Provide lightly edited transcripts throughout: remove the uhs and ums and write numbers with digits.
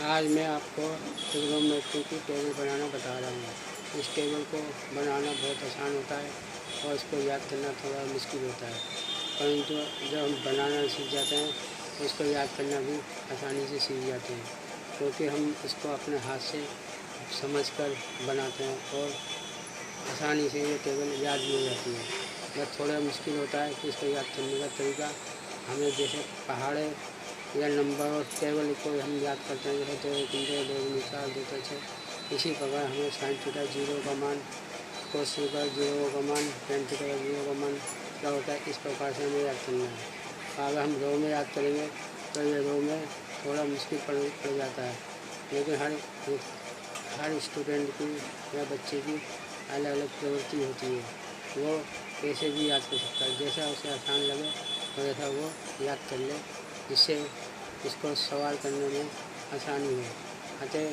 आज मैं आपको ट्रिग्नोमेट्री की टेबल बनाना बता रहा हूँ। इस टेबल को बनाना बहुत आसान होता है और इसको याद करना थोड़ा मुश्किल होता है, परंतु जब हम बनाना सीख जाते हैं तो इसको याद करना भी आसानी से सीख जाते हैं, क्योंकि हम इसको अपने हाथ से समझकर बनाते हैं और आसानी से ये टेबल याद भी हो जाती है। जब थोड़ा मुश्किल होता है तो इसको याद करने का तरीका हमें जैसे पहाड़े या नंबर और टेबल को हम याद करते हैं, जैसे 2 3 2 2 4 2 6। इसी प्रकार हमें साइन थीटा 0 का मान, कोस थीटा 0 का मान, टेन थीटा 0 का मान क्या होता है, इस प्रकार से हमें याद करना है। अगर हम रो में याद करेंगे तो ये रो में थोड़ा मुश्किल पड़ जाता है, लेकिन हर स्टूडेंट की या बच्चे की अलग अलग प्रवृत्ति होती है। वो कैसे भी याद कर सकता है, जैसा उसे आसान लगे वैसा वो याद कर ले, जिससे इसको सवाल करने में आसानी हो। अतः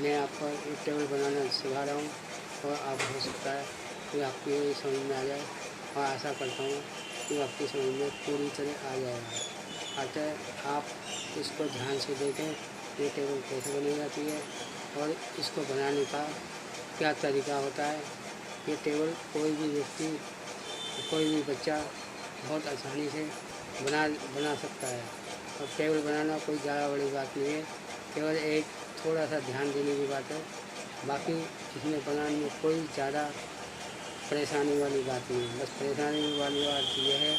मैं आपको एक टेबल बनाना सिखा रहा हूँ और आप हो सकता है कि आपकी समझ में आ जाए, और आशा करता हूँ कि आपकी समझ में पूरी तरह आ जाएगा। अतः आप इसको ध्यान से देखें, ये टेबल कैसे बनी जाती है और इसको बनाने का क्या तरीका होता है। ये टेबल कोई भी व्यक्ति, कोई भी बच्चा बहुत आसानी से बना सकता है। और टेबल बनाना कोई ज़्यादा बड़ी बात नहीं है, केवल एक थोड़ा सा ध्यान देने की बात है। बाकी इसमें बनाने में कोई ज़्यादा परेशानी वाली बात नहीं है। बस परेशानी वाली बात यह है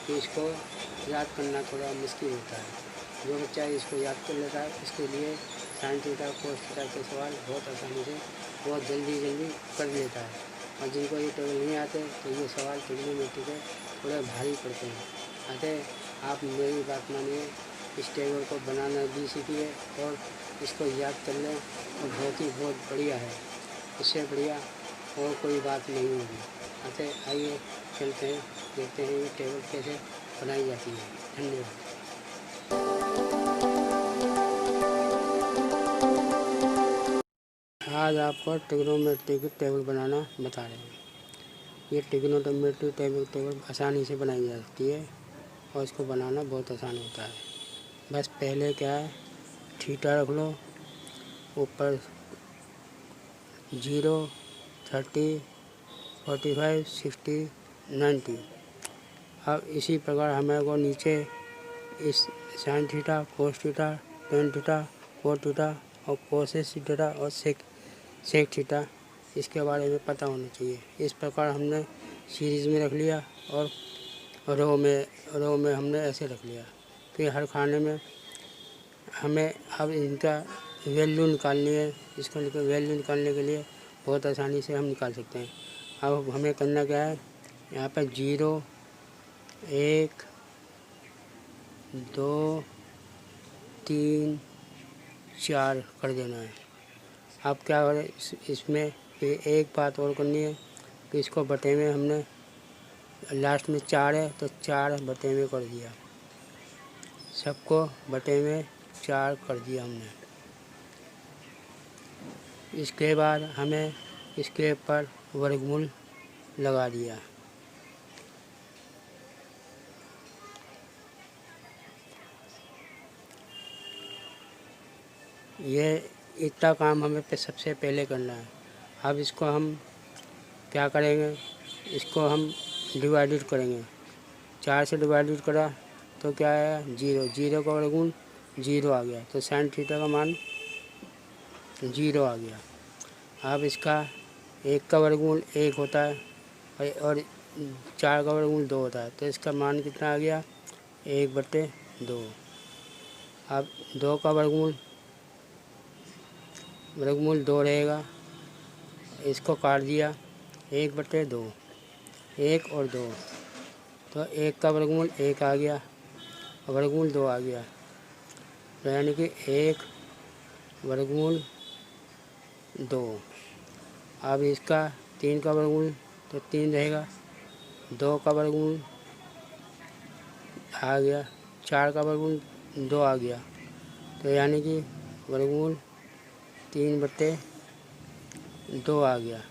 कि इसको याद करना थोड़ा मुश्किल होता है। जो बच्चा इसको याद कर लेता है उसके लिए साइन थीटा कोस थीटा के सवाल बहुत आसानी से बहुत जल्दी कर लेता है, और जिनको ये टेबल नहीं आते तो ये सवाल ट्रिग्नोमेट्री के थोड़े भारी पड़ते हैं। अतः आप मेरी बात मानिए, इस टेबल को बनाना भी सीखिए और इसको याद कर लें तो बहुत बढ़िया है। इससे बढ़िया और कोई बात नहीं होगी। अतः आइए चलते हैं, देखते हैं ये टेबल कैसे बनाई जाती है। धन्यवाद। आज आपको ट्रिग्नोमेट्री की टेबल बनाना बता रहे हैं। ये ट्रिग्नोमेट्री टेबल आसानी से बनाई जा सकती है और इसको बनाना बहुत आसान होता है। बस पहले क्या है, थीटा रख लो, ऊपर 0 30 45 60 90। अब इसी प्रकार हमें को नीचे इस sine theta cos theta tan theta cot theta और कोसेस थीटा और सेक थीटा इसके बारे में पता होना चाहिए। इस प्रकार हमने सीरीज़ में रख लिया और रो में हमने ऐसे रख लिया। फिर हर खाने में हमें अब इनका वैल्यू निकालनी है। इसको वैल्यू निकालने के लिए बहुत आसानी से हम निकाल सकते हैं। अब हमें करना क्या है, यहाँ पर 0 1 2 3 4 कर देना है। अब क्या हो रहा है, इसमें एक बात और करनी है कि इसको बटे में हमने लास्ट में 4 है तो 4 बटे में कर दिया, सबको बटे में 4 कर दिया हमने। इसके बाद हमें इसके ऊपर वर्गमूल लगा दिया। ये इतना काम हमें सबसे पहले करना है। अब इसको हम क्या करेंगे, इसको हम डिवाइडेड करेंगे। 4 से डिवाइडेड करा तो क्या आया, 0 का वर्गमूल 0 आ गया, तो साइन थीटा का मान 0 आ गया। अब इसका 1 का वर्गमूल 1 होता है और 4 का वर्गमूल 2 होता है, तो इसका मान कितना आ गया, 1/2। अब 2 का वर्गमूल 2 रहेगा, इसको काट दिया, 1/2, 1 और 2, तो 1 का वर्गमूल 1 आ गया, वर्गमूल 2 आ गया, तो यानी कि 1 वर्गमूल 2। अब इसका 3 का वर्गमूल तो 3 रहेगा, 2 का वर्गमूल आ गया, 4 का वर्गमूल 2 आ गया, तो यानी कि वर्गमूल 3/2 आ गया,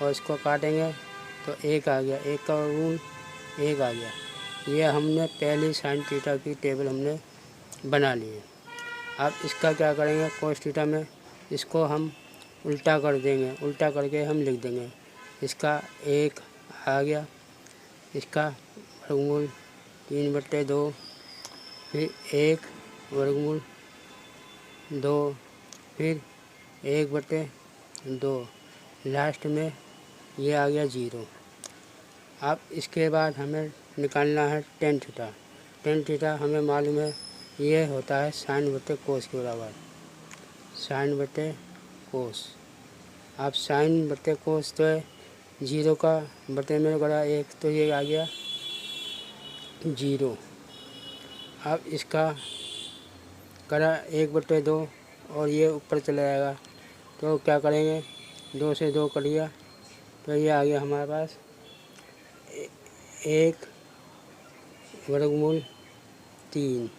और इसको काटेंगे तो 1 आ गया, 1 का वर्गमूल 1 आ गया। ये हमने पहली साइन थीटा की टेबल हमने बना ली है। अब इसका क्या करेंगे, कोस थीटा में इसको हम उल्टा कर देंगे, उल्टा करके हम लिख देंगे। इसका 1 आ गया, इसका वर्गमूल 3/2, फिर 1 वर्गमूल 2, फिर 1/2, लास्ट में ये आ गया 0। अब इसके बाद हमें निकालना है टेन थीटा। टेन थीटा हमें मालूम है ये होता है साइन बटे कोस के बराबर, साइन बटे कोस। अब साइन बटे कोस तो है 0 का बटे में करा 1, तो ये आ गया 0। अब इसका करा 1/2 और ये ऊपर चला जाएगा, तो क्या करेंगे, 2 से 2 कट गया, तो ये आ गया हमारे पास 1 वर्गमूल 3।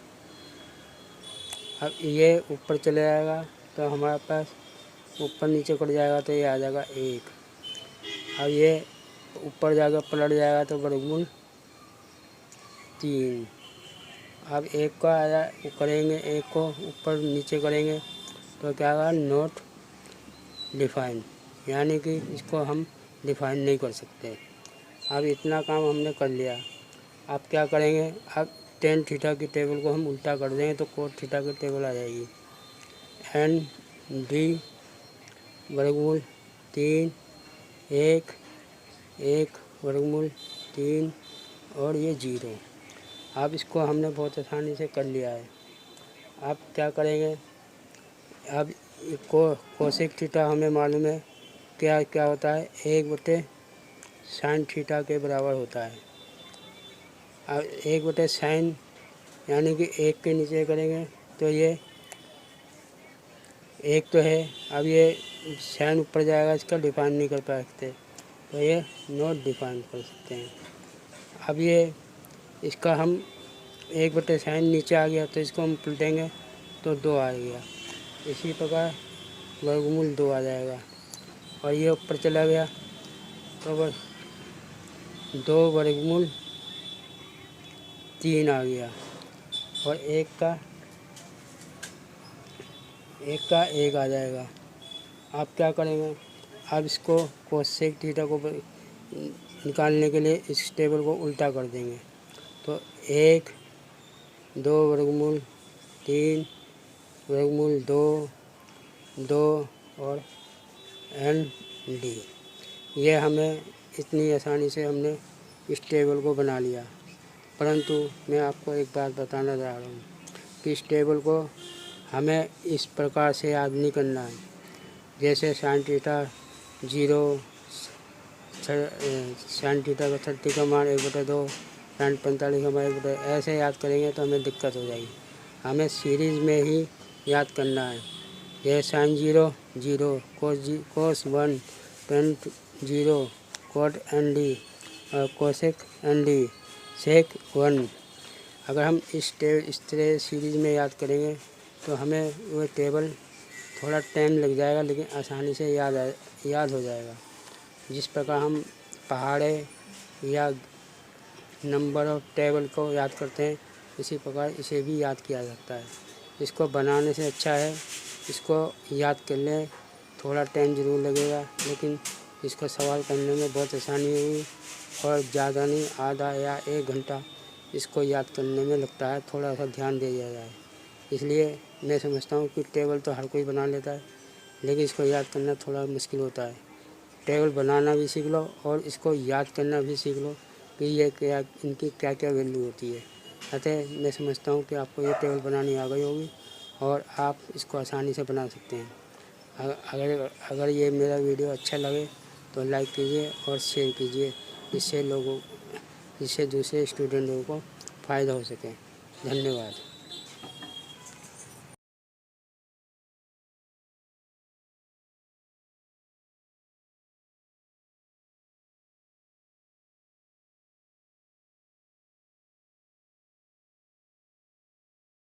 अब ये ऊपर चले जाएगा तो हमारे पास ऊपर नीचे कट जाएगा, तो ये आ जाएगा 1। अब ये ऊपर जाकर पलट जाएगा तो वर्गमूल 3। अब 1 का आया करेंगे, 1 को ऊपर नीचे करेंगे तो क्या होगा, नॉट डिफाइन, यानी कि इसको हम डिफाइन नहीं कर सकते। अब इतना काम हमने कर लिया। अब क्या करेंगे, अब टेन थीटा की टेबल को हम उल्टा कर देंगे तो कोट थीटा की टेबल आ जाएगी। एन डी वर्गमूल 3, 1 वर्गमूल 3 और ये 0। अब इसको हमने बहुत आसानी से कर लिया है। अब क्या करेंगे, अब कोसेक थीटा हमें मालूम है क्या क्या होता है, 1/sin थीटा के बराबर होता है। अब 1/sin यानी कि 1 के नीचे करेंगे तो ये 1 तो है। अब ये साइन ऊपर जाएगा, इसका डिफाइन नहीं कर सकते, तो ये नॉट डिफाइन कर सकते हैं। अब ये इसका हम 1/sin नीचे आ गया तो इसको हम पलटेंगे तो 2 आ गया। इसी प्रकार वर्गमूल 2 आ जाएगा और ये ऊपर चला गया तो 2 वर्गमूल 3 आ गया और 1 का 1 आ जाएगा। आप क्या करेंगे, अब इसको कोसेक थीटा को निकालने के लिए इस टेबल को उल्टा कर देंगे, तो 1 2 वर्गमूल 3 वर्गमूल 2 और एन डी। ये हमें इतनी आसानी से हमने इस टेबल को बना लिया। परंतु मैं आपको एक बात बताना चाह रहा हूँ कि इस टेबल को हमें इस प्रकार से याद नहीं करना है, जैसे साइन थीटा 0, साइन थीटा का 30 का मान 1/2, साइन 45 का मान 1/2, ऐसे याद करेंगे तो हमें दिक्कत हो जाएगी। हमें सीरीज़ में ही याद करना है। यह साइन 0 0, कोस 1 टेन 0, कोट एन डी और कोसेक एन डी सेक 1। अगर हम इस तरह सीरीज़ में याद करेंगे तो हमें वो टेबल थोड़ा टाइम लग जाएगा, लेकिन आसानी से याद हो जाएगा। जिस प्रकार हम पहाड़े या नंबर और टेबल को याद करते हैं, इसी प्रकार इसे भी याद किया जाता है। इसको बनाने से अच्छा है इसको याद कर लें। थोड़ा टाइम ज़रूर लगेगा, लेकिन इसको सवाल करने में बहुत आसानी होगी और ज़्यादा नहीं, आधा या 1 घंटा इसको याद करने में लगता है। थोड़ा सा ध्यान दे दिया जाए, इसलिए मैं समझता हूँ कि टेबल तो हर कोई बना लेता है, लेकिन इसको याद करना थोड़ा मुश्किल होता है। टेबल बनाना भी सीख लो और इसको याद करना भी सीख लो कि ये क्या, इनकी क्या क्या वैल्यू होती है। अतः मैं समझता हूँ कि आपको ये टेबल बनानी आ गई होगी और आप इसको आसानी से बना सकते हैं। अगर ये मेरा वीडियो अच्छा लगे तो लाइक कीजिए और शेयर कीजिए, जिससे दूसरे स्टूडेंटों को फ़ायदा हो सके। धन्यवाद।